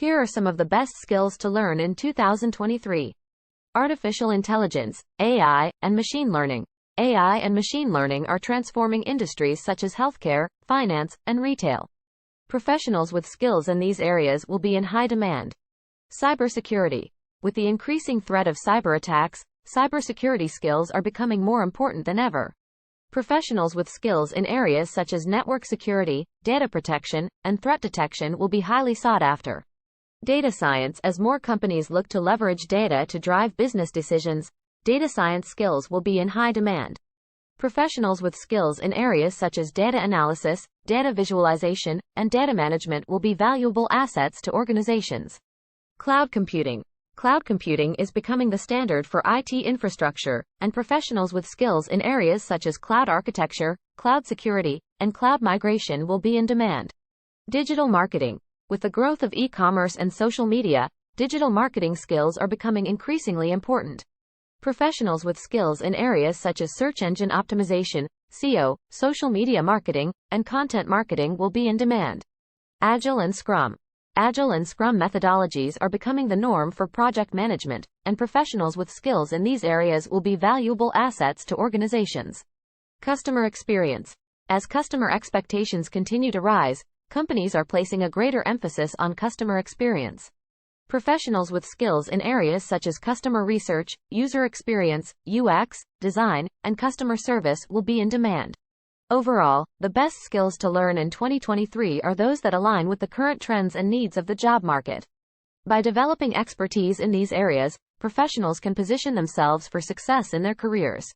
Here are some of the best skills to learn in 2023. Artificial intelligence, AI, and machine learning. AI and machine learning are transforming industries such as healthcare, finance, and retail. Professionals with skills in these areas will be in high demand. Cybersecurity. With the increasing threat of cyber attacks, cybersecurity skills are becoming more important than ever. Professionals with skills in areas such as network security, data protection, and threat detection will be highly sought after. Data science. As more companies look to leverage data to drive business decisions, data science skills will be in high demand. Professionals with skills in areas such as data analysis, data visualization, and data management will be valuable assets to organizations. Cloud computing. Cloud computing is becoming the standard for IT infrastructure, and professionals with skills in areas such as cloud architecture, cloud security, and cloud migration will be in demand. Digital marketing. With the growth of e-commerce and social media, digital marketing skills are becoming increasingly important. Professionals with skills in areas such as search engine optimization, SEO, social media marketing, and content marketing will be in demand. Agile and Scrum. Agile and Scrum methodologies are becoming the norm for project management, and professionals with skills in these areas will be valuable assets to organizations. Customer experience. As customer expectations continue to rise, companies are placing a greater emphasis on customer experience. Professionals with skills in areas such as customer research, user experience, UX, design, and customer service will be in demand. Overall, the best skills to learn in 2023 are those that align with the current trends and needs of the job market. By developing expertise in these areas, professionals can position themselves for success in their careers.